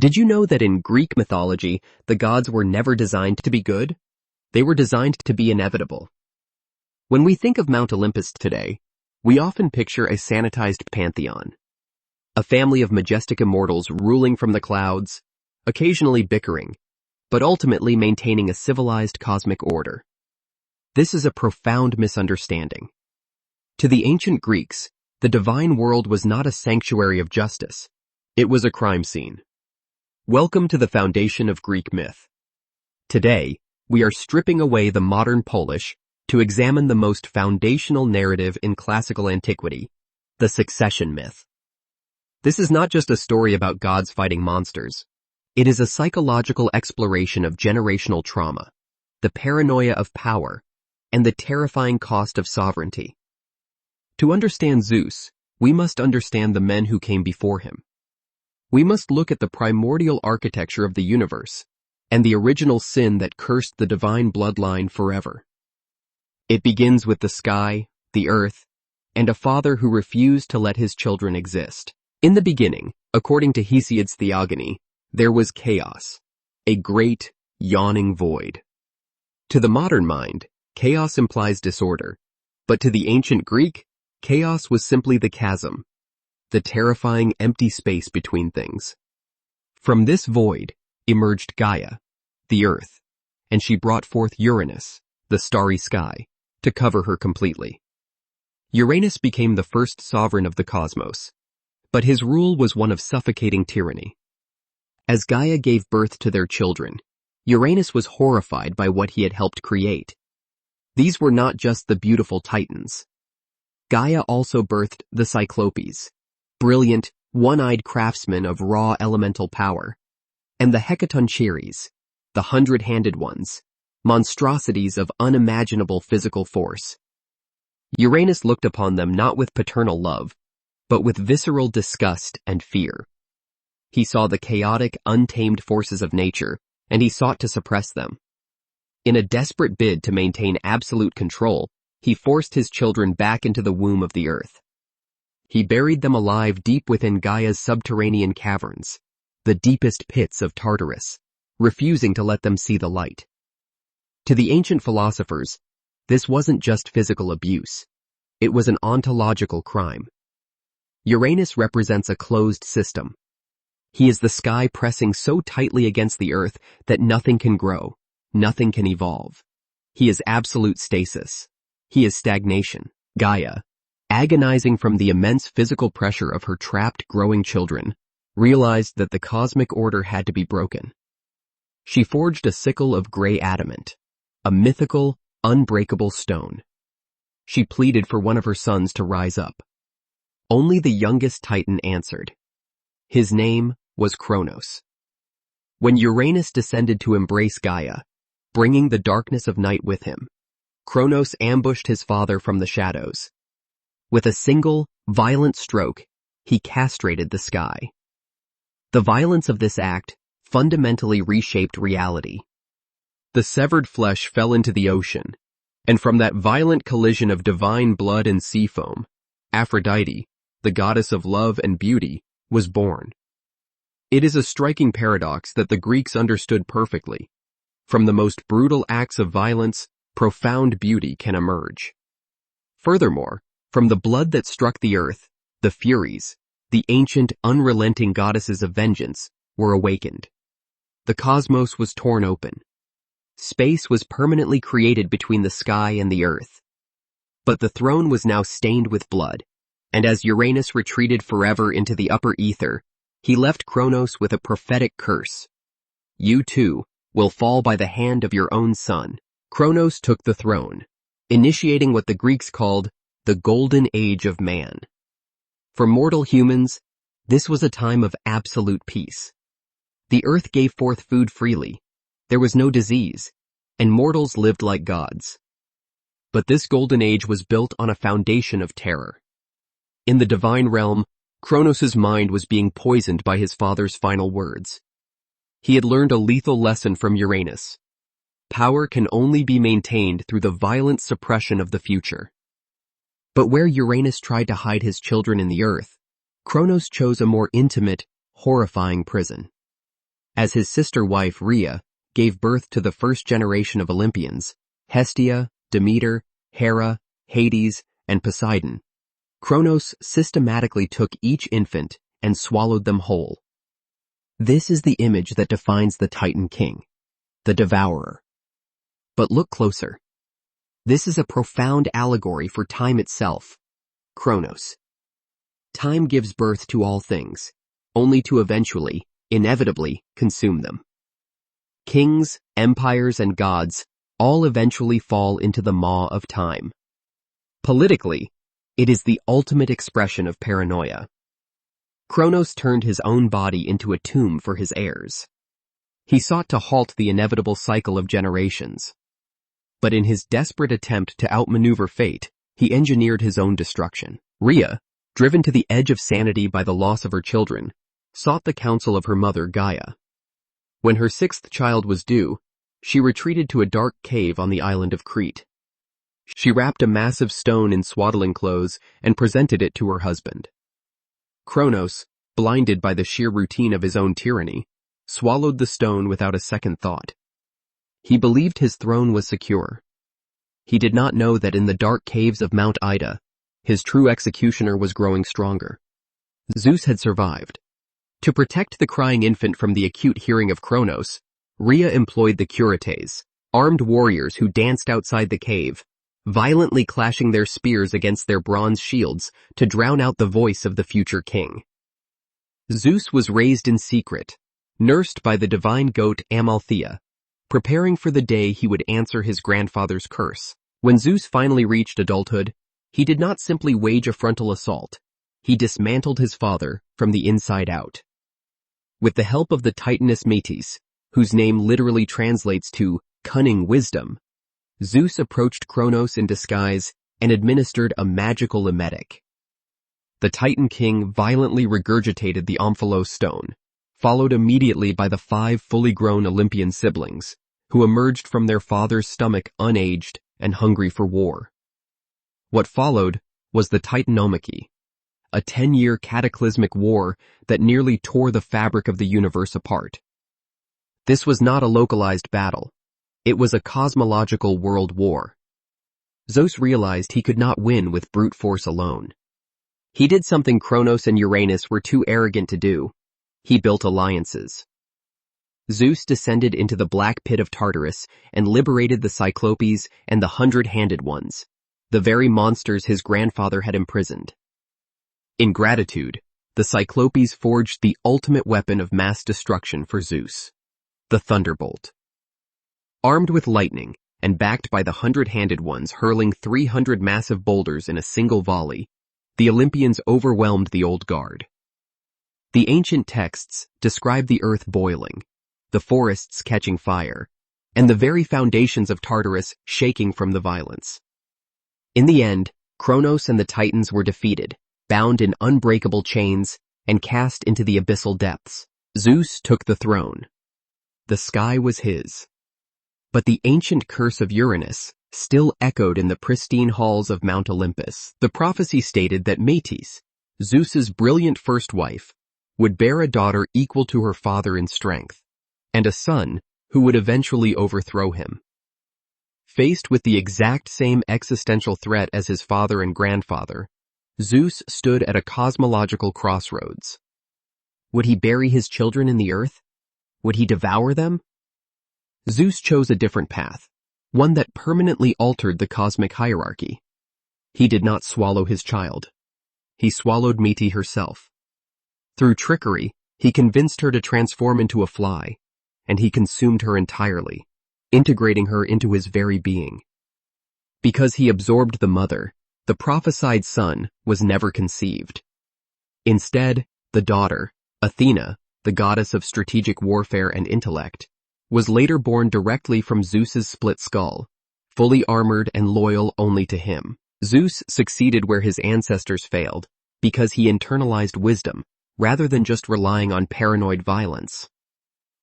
Did you know that in Greek mythology, the gods were never designed to be good? They were designed to be inevitable. When we think of Mount Olympus today, we often picture a sanitized pantheon. A family of majestic immortals ruling from the clouds, occasionally bickering, but ultimately maintaining a civilized cosmic order. This is a profound misunderstanding. To the ancient Greeks, the divine world was not a sanctuary of justice. It was a crime scene. Welcome to the foundation of Greek myth. Today, we are stripping away the modern Polish to examine the most foundational narrative in classical antiquity, the succession myth. This is not just a story about gods fighting monsters. It is a psychological exploration of generational trauma, the paranoia of power, and the terrifying cost of sovereignty. To understand Zeus, we must understand the men who came before him. We must look at the primordial architecture of the universe and the original sin that cursed the divine bloodline forever. It begins with the sky, the earth, and a father who refused to let his children exist. In the beginning, according to Hesiod's Theogony, there was chaos, a great, yawning void. To the modern mind, chaos implies disorder, but to the ancient Greek, chaos was simply the chasm, the terrifying empty space between things. From this void emerged Gaia, the earth, and she brought forth Uranus, the starry sky, to cover her completely. Uranus became the first sovereign of the cosmos, but his rule was one of suffocating tyranny. As Gaia gave birth to their children, Uranus was horrified by what he had helped create. These were not just the beautiful titans. Gaia also birthed the Cyclopes, brilliant, one-eyed craftsmen of raw elemental power, and the Hecatoncheires, the hundred-handed ones, monstrosities of unimaginable physical force. Uranus looked upon them not with paternal love, but with visceral disgust and fear. He saw the chaotic, untamed forces of nature, and he sought to suppress them. In a desperate bid to maintain absolute control, he forced his children back into the womb of the earth. He buried them alive deep within Gaia's subterranean caverns, the deepest pits of Tartarus, refusing to let them see the light. To the ancient philosophers, this wasn't just physical abuse. It was an ontological crime. Uranus represents a closed system. He is the sky pressing so tightly against the earth that nothing can grow, nothing can evolve. He is absolute stasis. He is stagnation. Gaia, agonizing from the immense physical pressure of her trapped, growing children, realized that the cosmic order had to be broken. She forged a sickle of gray adamant, a mythical, unbreakable stone. She pleaded for one of her sons to rise up. Only the youngest Titan answered. His name was Kronos. When Uranus descended to embrace Gaia, bringing the darkness of night with him, Kronos ambushed his father from the shadows. With a single, violent stroke, he castrated the sky. The violence of this act fundamentally reshaped reality. The severed flesh fell into the ocean, and from that violent collision of divine blood and sea foam, Aphrodite, the goddess of love and beauty, was born. It is a striking paradox that the Greeks understood perfectly. From the most brutal acts of violence, profound beauty can emerge. Furthermore, from the blood that struck the earth, the Furies, the ancient, unrelenting goddesses of vengeance, were awakened. The cosmos was torn open. Space was permanently created between the sky and the earth. But the throne was now stained with blood, and as Uranus retreated forever into the upper ether, he left Kronos with a prophetic curse. You too will fall by the hand of your own son. Kronos took the throne, initiating what the Greeks called the golden age of man. For mortal humans, this was a time of absolute peace. The earth gave forth food freely, there was no disease, and mortals lived like gods. But this golden age was built on a foundation of terror. In the divine realm, Kronos' mind was being poisoned by his father's final words. He had learned a lethal lesson from Uranus. Power can only be maintained through the violent suppression of the future. But where Uranus tried to hide his children in the earth, Kronos chose a more intimate, horrifying prison. as his sister wife Rhea gave birth to the first generation of Olympians, Hestia, Demeter, Hera, Hades, and Poseidon. Kronos systematically took each infant and swallowed them whole. This is the image that defines the Titan king, the devourer. But look closer. This is a profound allegory for time itself, Kronos. Time gives birth to all things, only to eventually, inevitably, consume them. Kings, empires, and gods all eventually fall into the maw of time. Politically, it is the ultimate expression of paranoia. Kronos turned his own body into a tomb for his heirs. He sought to halt the inevitable cycle of generations. But in his desperate attempt to outmaneuver fate, he engineered his own destruction. Rhea, driven to the edge of sanity by the loss of her children, sought the counsel of her mother Gaia. When her sixth child was due, she retreated to a dark cave on the island of Crete. She wrapped a massive stone in swaddling clothes and presented it to her husband. Kronos, blinded by the sheer routine of his own tyranny, swallowed the stone without a second thought. He believed his throne was secure. He did not know that in the dark caves of Mount Ida, his true executioner was growing stronger. Zeus had survived. To protect the crying infant from the acute hearing of Kronos, Rhea employed the Curites, armed warriors who danced outside the cave, violently clashing their spears against their bronze shields to drown out the voice of the future king. Zeus was raised in secret, nursed by the divine goat Amalthea, preparing for the day he would answer his grandfather's curse. When Zeus finally reached adulthood, he did not simply wage a frontal assault. He dismantled his father from the inside out. With the help of the Titaness Metis, whose name literally translates to cunning wisdom, Zeus approached Kronos in disguise and administered a magical emetic. The Titan king violently regurgitated the Omphalos stone, followed immediately by the 5 fully grown Olympian siblings, who emerged from their father's stomach unaged and hungry for war. What followed was the Titanomachy, a 10-year cataclysmic war that nearly tore the fabric of the universe apart. This was not a localized battle. It was a cosmological world war. Zeus realized he could not win with brute force alone. He did something Kronos and Uranus were too arrogant to do. He built alliances. Zeus descended into the black pit of Tartarus and liberated the Cyclopes and the 100-handed ones, the very monsters his grandfather had imprisoned. In gratitude, the Cyclopes forged the ultimate weapon of mass destruction for Zeus, the thunderbolt. Armed with lightning and backed by the 100-handed ones hurling 300 massive boulders in a single volley, the Olympians overwhelmed the old guard. The ancient texts describe the earth boiling, the forests catching fire, and the very foundations of Tartarus shaking from the violence. In the end, Kronos and the Titans were defeated, bound in unbreakable chains, and cast into the abyssal depths. Zeus took the throne. The sky was his. But the ancient curse of Uranus still echoed in the pristine halls of Mount Olympus. The prophecy stated that Metis, Zeus's brilliant first wife, would bear a daughter equal to her father in strength, and a son who would eventually overthrow him. Faced with the exact same existential threat as his father and grandfather, Zeus stood at a cosmological crossroads. Would he bury his children in the earth? Would he devour them? Zeus chose a different path, one that permanently altered the cosmic hierarchy. He did not swallow his child. He swallowed Metis herself. Through trickery, he convinced her to transform into a fly, and he consumed her entirely, integrating her into his very being. Because he absorbed the mother, the prophesied son was never conceived. Instead, the daughter, Athena, the goddess of strategic warfare and intellect, was later born directly from Zeus's split skull, fully armored and loyal only to him. Zeus succeeded where his ancestors failed, because he internalized wisdom, rather than just relying on paranoid violence.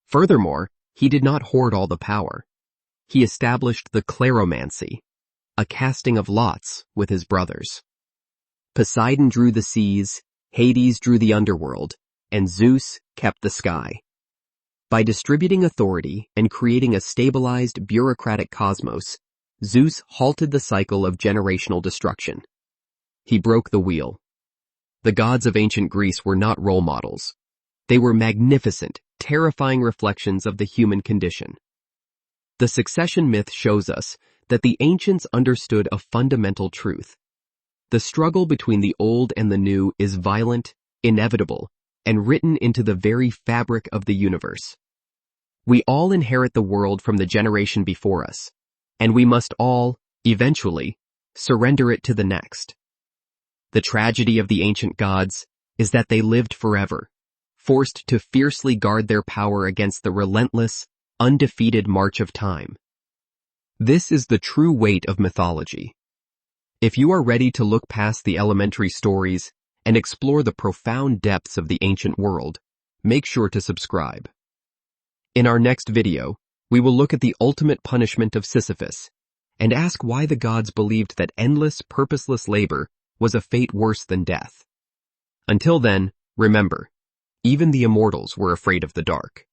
Furthermore, he did not hoard all the power. He established the kleromancy, a casting of lots with his brothers. Poseidon drew the seas, Hades drew the underworld, and Zeus kept the sky. By distributing authority and creating a stabilized, bureaucratic cosmos, Zeus halted the cycle of generational destruction. He broke the wheel. The gods of ancient Greece were not role models. They were magnificent, terrifying reflections of the human condition. The succession myth shows us that the ancients understood a fundamental truth. The struggle between the old and the new is violent, inevitable, and written into the very fabric of the universe. We all inherit the world from the generation before us, and we must all, eventually, surrender it to the next. The tragedy of the ancient gods is that they lived forever, forced to fiercely guard their power against the relentless, undefeated march of time. This is the true weight of mythology. If you are ready to look past the elementary stories and explore the profound depths of the ancient world, make sure to subscribe. In our next video, we will look at the ultimate punishment of Sisyphus and ask why the gods believed that endless, purposeless labor was a fate worse than death. Until then, remember, even the immortals were afraid of the dark.